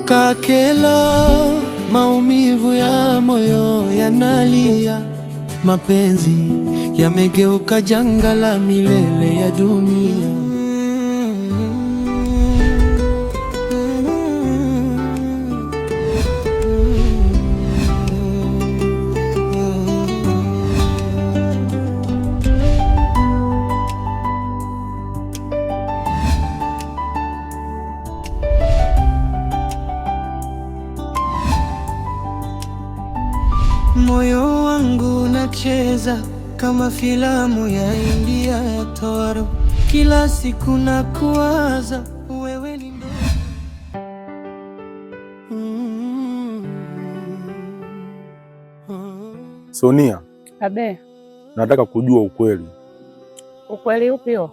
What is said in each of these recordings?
Kakela, maumivu ya moyo yanalia, mapenzi yamegeuka janga la milele ya dunia. Moyo wangu unacheza kama filamu ya India ya Toro. Kila siku nakuwaza wewe ni ndo. Sonia. Abe. Nataka kujua ukweli. Ukweli upi huo?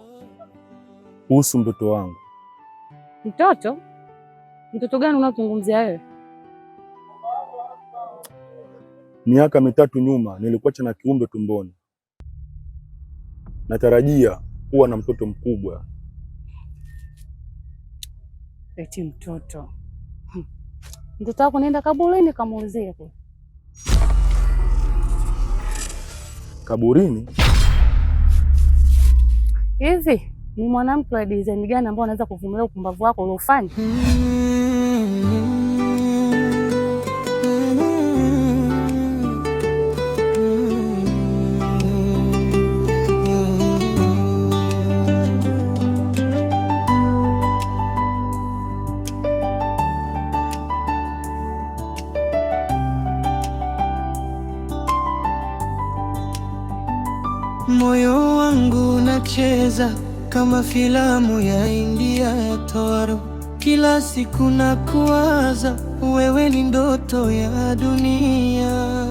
Kuhusu mtoto wangu. Mtoto? Mtoto gani unaozungumzia wewe? Miaka 3 nyuma nilikuacha na kiumbe tumboni. Natarajia kuwa na mtoto mkubwa. Eti mtoto. Mtoto wako nenda kaburini kamuulizie kwa. Kaburini? Hivi ni mwanamke wa design gani ambao anaweza kuvumilia upumbavu wako uliofanya? Moyo wangu unacheza kama filamu ya India ya Toro. Kila siku nakuwaza wewe ni ndoto ya dunia.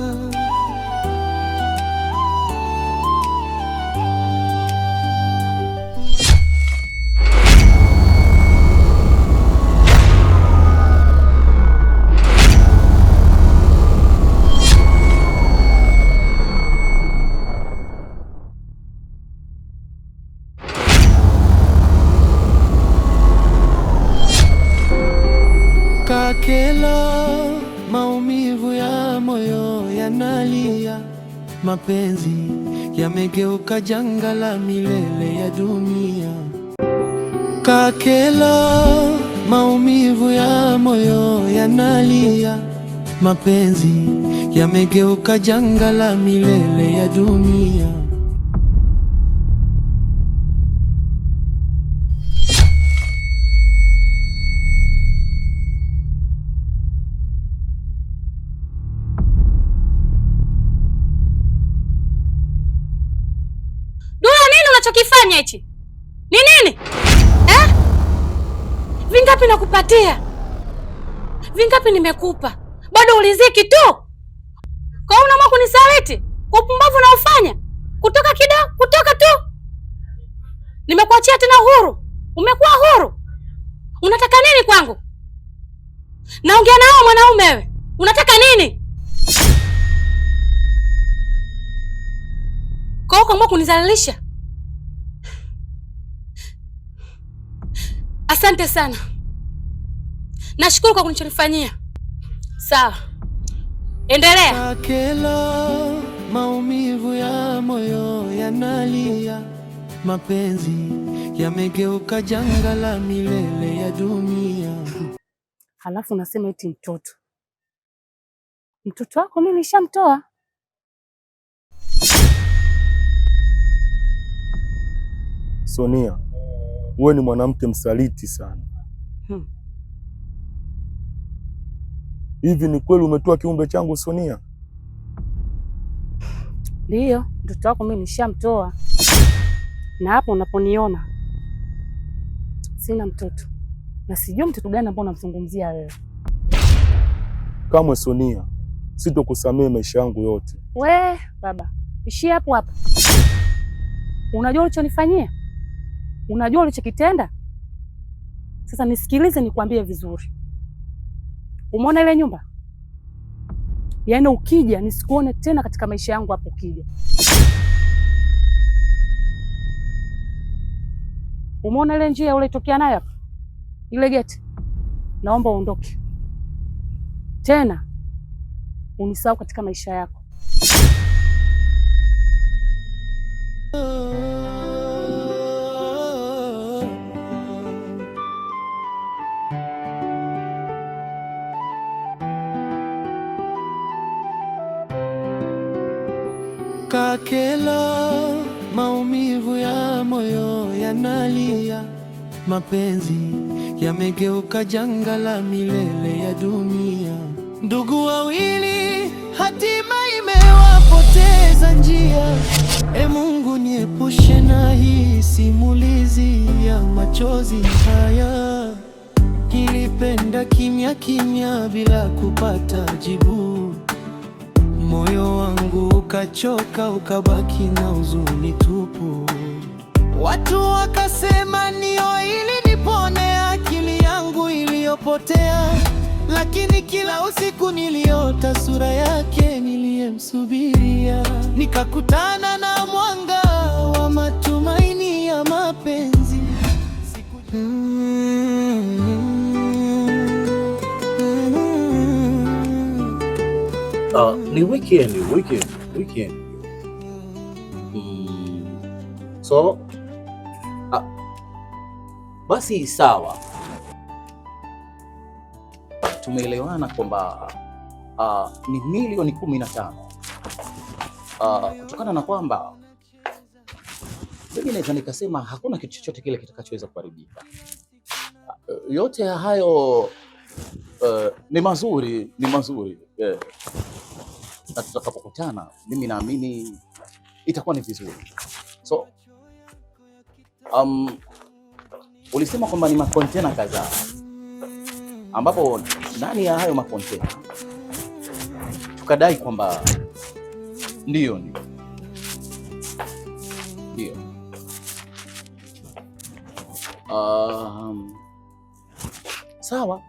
Kakela, maumivu ya moyo yanalia, mapenzi yamegeuka janga la milele ya dunia. Kakela, maumivu ya moyo yanalia, mapenzi yamegeuka janga la milele ya dunia. Unachokifanya hichi ni nini eh? Vingapi nakupatia? Vingapi nimekupa? Bado uliziki tu? Kwa hiyo unaamua kunisaliti kwa upumbavu unaofanya? Kutoka kidogo, kutoka tu. Nimekuachia tena huru. Umekuwa huru. Unataka nini kwangu? Naongea nao mwanaume wewe. Unataka nini? Kwa hiyo ukaamua kunizalilisha? Asante sana. Nashukuru kwa kunichonifanyia. Sawa. Endelea. Kakela, maumivu ya moyo yanalia, mapenzi yamegeuka janga la milele ya dunia. Halafu nasema eti mtoto. Mtoto wako mimi nishamtoa. Sonia, wewe ni mwanamke msaliti sana. Hivi ni kweli umetoa kiumbe changu Sonia? Ndiyo, mtoto wako mimi nishamtoa. Na hapo unaponiona sina mtoto. Na sijui mtoto gani ambao unamzungumzia wewe. Kamwe Sonia, sitokusamehe maisha yangu yote. We, baba, ishia hapo hapo. Unajua ulichonifanyia? Unajua ulichokitenda? Sasa nisikilize nikwambie vizuri. Umeona ile nyumba? Yaani ukija nisikuone tena katika maisha yangu hapo ukija. Umeona ile njia ule tokea nayo hapa? Ile geti. Naomba uondoke. tena unisahau katika maisha yako. Kakela, maumivu ya moyo yanalia, mapenzi yamegeuka janga la milele ya dunia. Ndugu wawili, hatima imewapoteza njia. E Mungu, niepushe na hii simulizi ya machozi haya. Nilipenda kimya kimya bila kupata jibu. Moyo wangu ukachoka, ukabaki na huzuni tupu. Watu wakasema nio ili nipone akili yangu iliyopotea, lakini kila usiku niliota sura yake niliyemsubiria. Nikakutana na mwanga wa matumaini ya mapenzi. Ni weekend. So basi sawa, tumeelewana kwamba ni milioni 15. Kutokana na kwamba mimi naweza nikasema hakuna kitu chochote kile kitakachoweza kuharibika. Yote hayo ni mazuri yeah. Na tutakapokutana mimi naamini itakuwa ni vizuri. So ulisema kwamba ni makontena kadhaa, ambapo ndani ya hayo makontena tukadai kwamba ndio sawa,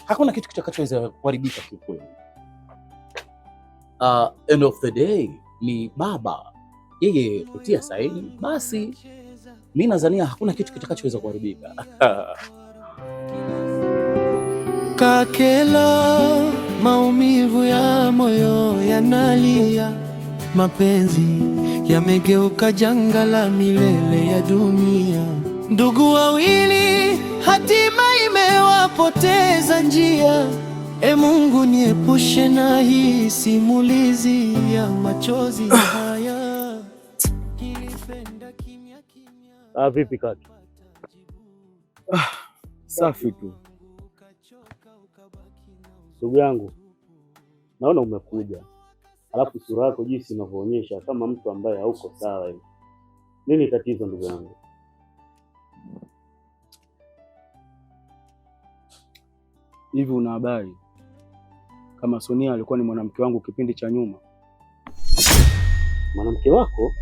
hakuna kitu kitakachoweza kuharibika kiukweli. End of the day ni baba yeye kutia saini, basi mimi nadhania hakuna kitu kitakachoweza kuharibika. Kakela, maumivu ya moyo yanalia, mapenzi yamegeuka janga la milele ya dunia. Ndugu wawili, hatima imewapoteza njia. E Mungu, niepushe na hii simulizi ya machozi haya. Vipi kaka? Safi tu. Ndugu yangu, naona umekuja, alafu sura yako jinsi inavyoonyesha kama mtu ambaye hauko sawa hivi. Nini tatizo ndugu yangu? Hivi una habari kama Sonia alikuwa ni mwanamke wangu kipindi cha nyuma? Mwanamke wako?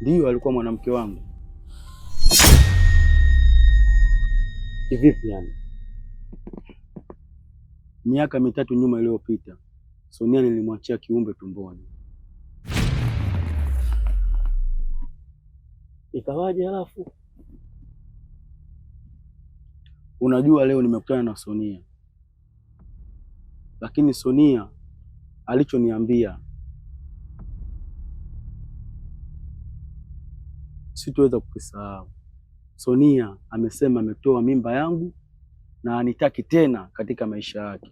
Ndiyo, alikuwa mwanamke wangu. Kivipi yani? Miaka 3 nyuma iliyopita, Sonia nilimwachia kiumbe tumboni. Ikawaje halafu? Unajua leo nimekutana na Sonia, lakini Sonia alichoniambia sitoweza kukisahau. Sonia amesema ametoa mimba yangu na anitaki tena katika maisha yake.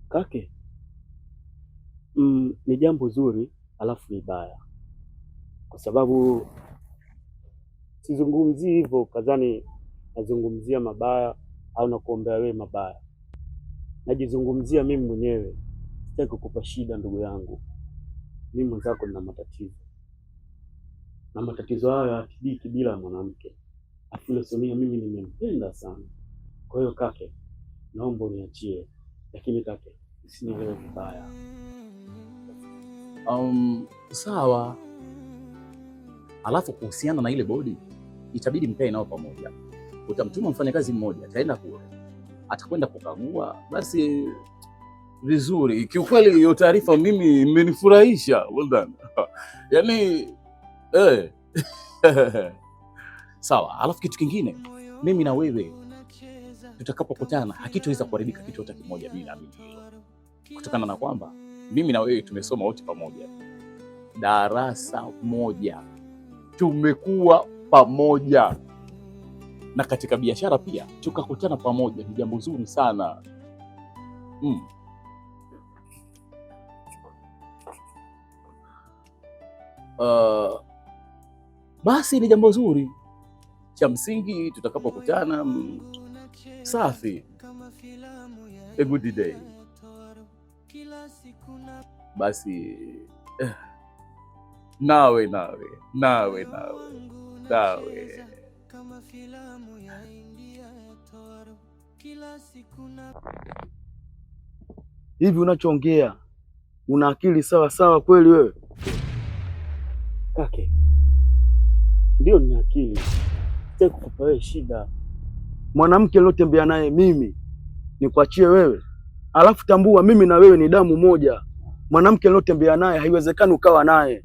Kake, ni jambo zuri alafu ni baya, kwa sababu sizungumzii hivyo kadhani nazungumzia mabaya au nakuombea wewe mabaya. Najizungumzia mimi mwenyewe. Sitaki kukupa shida ndugu yangu. Mimi mwenzako nina matatizo, na matatizo hayo hayatibiki bila mwanamke. Afile Sonia mimi nimempenda sana. Kwa hiyo kake, naomba uniachie, lakini kake usinielewe vibaya. Sawa. Alafu kuhusiana na ile bodi, itabidi mkae nao pamoja. Utamtuma mfanyakazi mmoja, ataenda kule, atakwenda kukagua. Basi vizuri. Kiukweli hiyo taarifa mimi imenifurahisha. Well done. Yaani Sawa. Alafu kitu kingine, mimi na wewe tutakapokutana hakitoweza kuharibika kitu hata kimoja. Mimi naamini hilo, kutokana na kwamba mimi na wewe tumesoma wote pamoja darasa moja, tumekuwa pamoja, na katika biashara pia tukakutana pamoja. Ni jambo zuri sana. Basi ni jambo zuri. Cha msingi tutakapokutana, safi, a good day. Basi nawe hivi unachoongea una akili sawa sawa kweli wewe? Kake, ndio nina akili, sitaki kukupa wewe shida. Mwanamke aliyotembea naye mimi nikuachie wewe? Alafu tambua mimi na wewe ni damu moja. Mwanamke aliyotembea naye haiwezekani ukawa naye.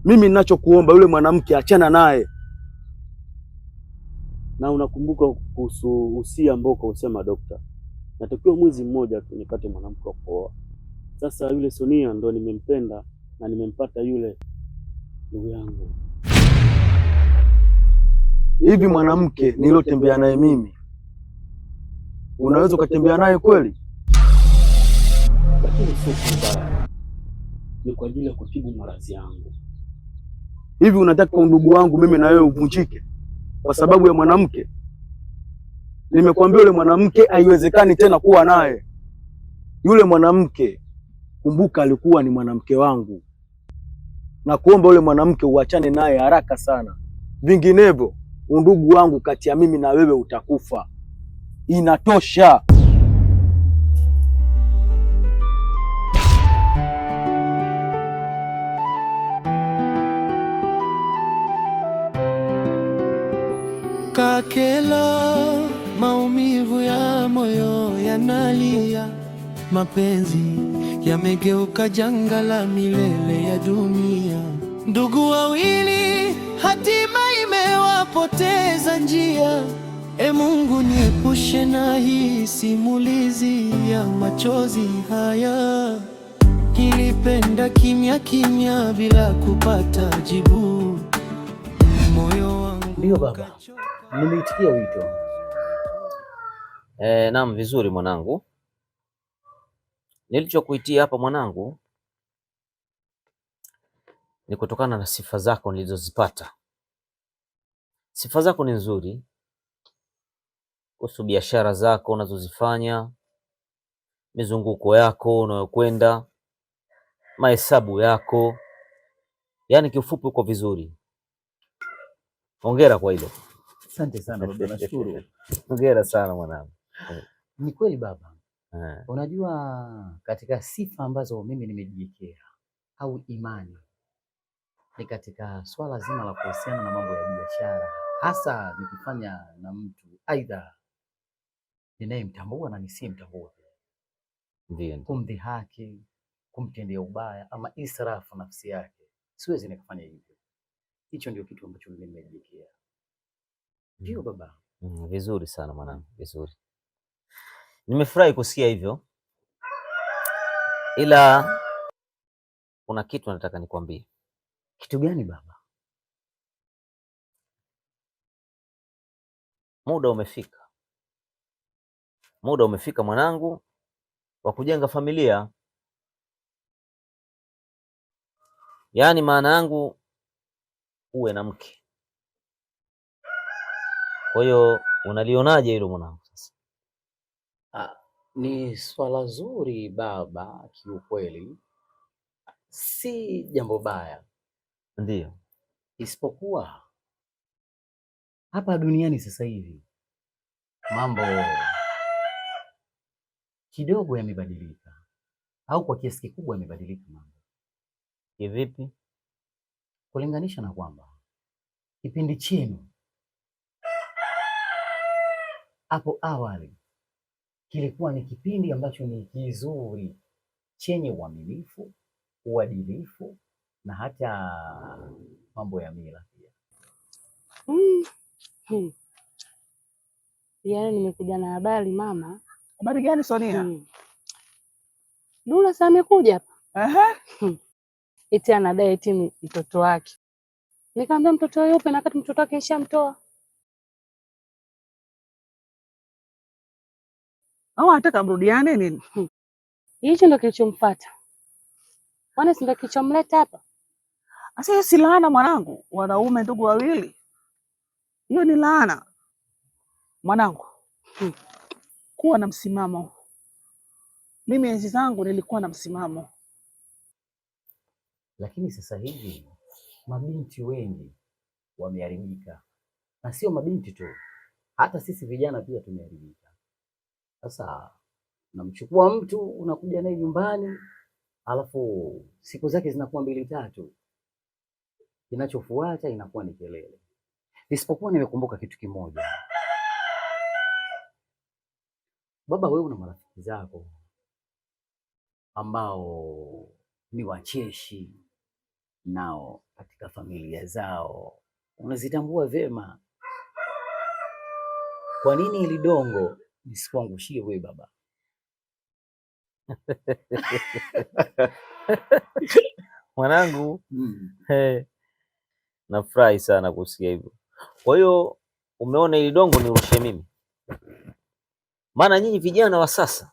Mimi ninachokuomba yule mwanamke achana naye. Na unakumbuka kuhusu usia ambao usema dokta, natakiwa mwezi mmoja tu nipate mwanamke wa kuoa. Sasa yule Sonia ndo nimempenda na nimempata yule ndugu yangu. Hivi mwanamke nilotembea naye mimi unaweza ukatembea naye kweli? Lakini sio kubaya, ni kwa ajili ya kutibu maradhi yangu. Hivi unataka undugu wangu mimi na wewe uvunjike kwa sababu ya mwanamke? Nimekuambia yule mwanamke haiwezekani tena kuwa naye. Yule mwanamke, kumbuka, alikuwa ni mwanamke wangu, na kuomba yule mwanamke uachane naye haraka sana, vinginevyo undugu wangu kati ya mimi na wewe utakufa. Inatosha. Kakela, maumivu ya moyo yanalia, mapenzi yamegeuka janga la milele ya dunia. Ndugu wawili hatima imewapoteza njia. E Mungu, niepushe na hii simulizi ya machozi haya. Nilipenda kimya kimya bila kupata jibu. Moyo wangu ndio baba, nimeitikia wito. Naam, vizuri mwanangu. Nilichokuitia hapa mwanangu ni kutokana na sifa zako nilizozipata. Sifa zako ni nzuri kuhusu biashara zako unazozifanya, mizunguko yako unayokwenda, mahesabu yako, yaani kiufupi uko vizuri. Hongera kwa hilo. Asante sana baba, nashukuru. Hongera sana mwanangu. Ni kweli baba. Unajua katika sifa ambazo mimi nimejiwekea au imani ni katika swala zima la kuhusiana na mambo ya biashara, hasa nikifanya na mtu aidha ninayemtambua na nisiyemtambua, Ndio. kumdhihaki, kumtendea ubaya ama israfu nafsi yake, siwezi nikafanya hivyo. Hicho ndio kitu ambacho mimi nimejiwekea. Ndio baba. Vizuri sana mwanangu, vizuri. Nimefurahi kusikia hivyo, ila kuna kitu nataka nikwambie. Kitu gani baba? Muda umefika, muda umefika mwanangu wa kujenga familia. Yaani maana yangu uwe na mke. Kwa hiyo unalionaje hilo mwanangu sasa? Ni swala zuri baba, kiukweli si jambo baya. Ndio. Isipokuwa hapa duniani sasa hivi mambo kidogo yamebadilika, au kwa kiasi kikubwa yamebadilika mambo. Kivipi? Kulinganisha na kwamba kipindi chenu hapo awali kilikuwa ni kipindi ambacho ni kizuri, chenye uaminifu, uadilifu na hata mambo ya mila pia. Yaani nimekuja na habari mama. Habari gani Sonia? Dula sasa amekuja hapa. Aha. Eti anadai eti mtoto wake. Nikamwambia mtoto yupi na wakati mtoto wake ishamtoa. Au anataka mrudiane nini? Hicho ndio kilichomfuata. Kwani si ndio kilichomleta hapa? Asa si laana mwanangu, wanaume ndugu wawili. Hiyo ni laana. Mwanangu. Kuwa na msimamo. Mimi enzi zangu nilikuwa na msimamo. Lakini sasa hivi mabinti wengi wameharibika. Na sio mabinti tu. Hata sisi vijana pia tumeharibika. Sasa unamchukua mtu unakuja naye nyumbani, alafu siku zake zinakuwa 2-3. Kinachofuata inakuwa ni kelele. Isipokuwa nimekumbuka kitu kimoja. Baba, wewe una marafiki zako ambao ni wacheshi nao katika familia zao. Unazitambua vyema. Kwa nini ili dongo nisikuangushie wewe baba? Mwanangu, nafurahi sana kusikia hivyo. Kwa hiyo umeona ili dongo nirushe mimi? Maana nyinyi vijana wa sasa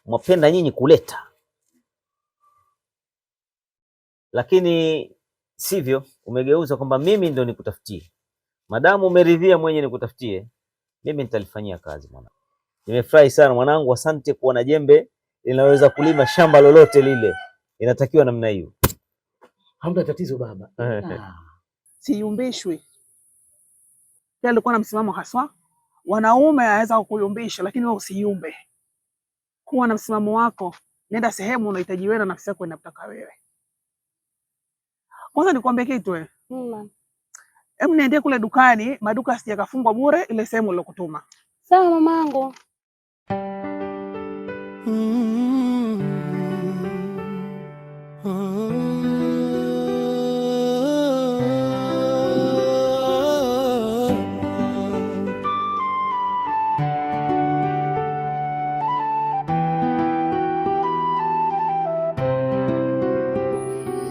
mwapenda nyinyi kuleta, lakini sivyo, umegeuza kwamba mimi ndo nikutafutie. Madamu umeridhia mwenye nikutafutie, mimi nitalifanyia kazi mwanangu. Nimefurahi sana mwanangu, asante kuwa na jembe linaweza kulima shamba lolote lile. Inatakiwa namna hiyo. Hamna tatizo baba. Siyumbishwi. Yeye alikuwa na msimamo haswa. Wanaume anaweza kukuyumbisha lakini wewe usiyumbe. Kuwa na msimamo wako. Nenda sehemu unahitaji wewe na nafsi yako inataka wewe. Kwanza nikwambie kitu wewe. Hebu niendee kule dukani, maduka sijakafungwa bure ile sehemu nilokutuma. Sawa mamangu.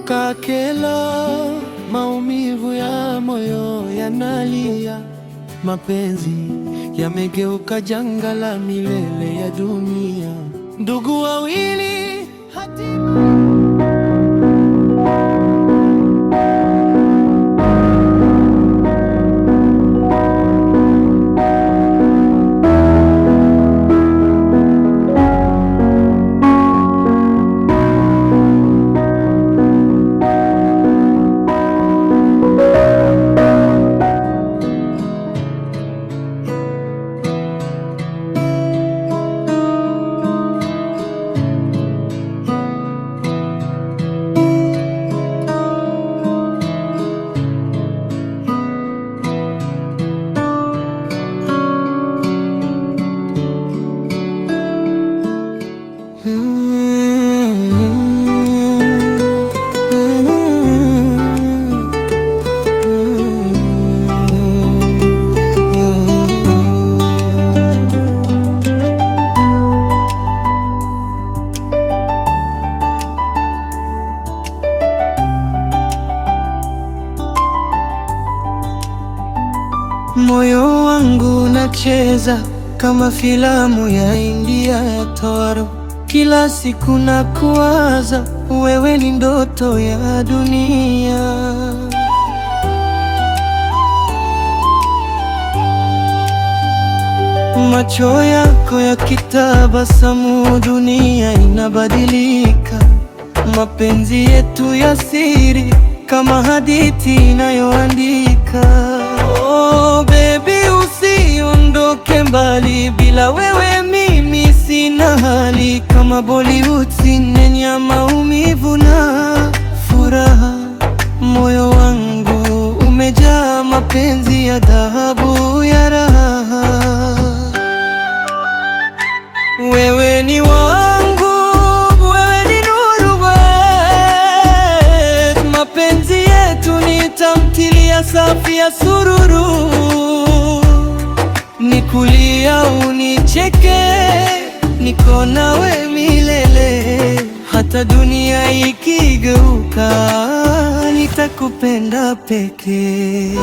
Kakela, maumivu ya moyo yanalia, mapenzi yamegeuka janga la milele ya dunia. Ndugu wawili moyo wangu unacheza kama filamu ya India ya Toro. Kila siku nakuwaza, wewe ni ndoto ya dunia. Macho yako yakitabasamu, dunia inabadilika. Mapenzi yetu ya siri kama hadithi inayoandika. Oh baby, usiondoke mbali, bila wewe mimi sina hali. Kama Bollywood scene ya maumivu na furaha, moyo wangu umejaa mapenzi ya dhahabu ya raha. Wewe ni wangu, wewe ni nuru wetu, mapenzi yetu ni tamthilia safi ya sururu. ni kulia unicheke, niko nawe milele. Hata dunia ikigeuka, nitakupenda pekee.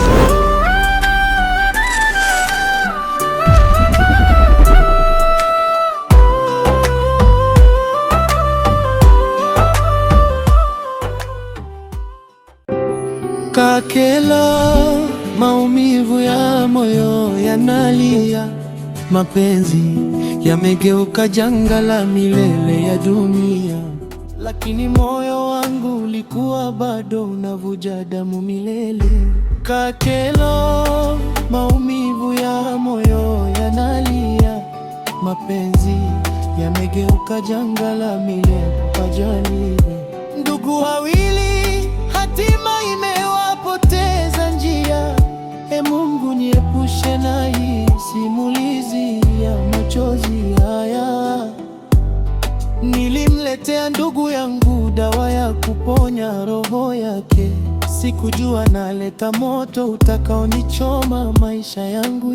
Kakela, maumivu ya moyo yanalia, mapenzi yamegeuka janga la milele ya dunia. Lakini moyo wangu ulikuwa bado unavuja damu milele. Kakelo, maumivu ya moyo yanalia, mapenzi yamegeuka janga la milele kwa ajali. Ndugu wawili, hatima imewapoteza njia. E Mungu, niepushe na hii simulizi ya machozi haya. Nilimletea ndugu yangu dawa ya kuponya roho yake, sikujua naleta moto utakaonichoma maisha yangu.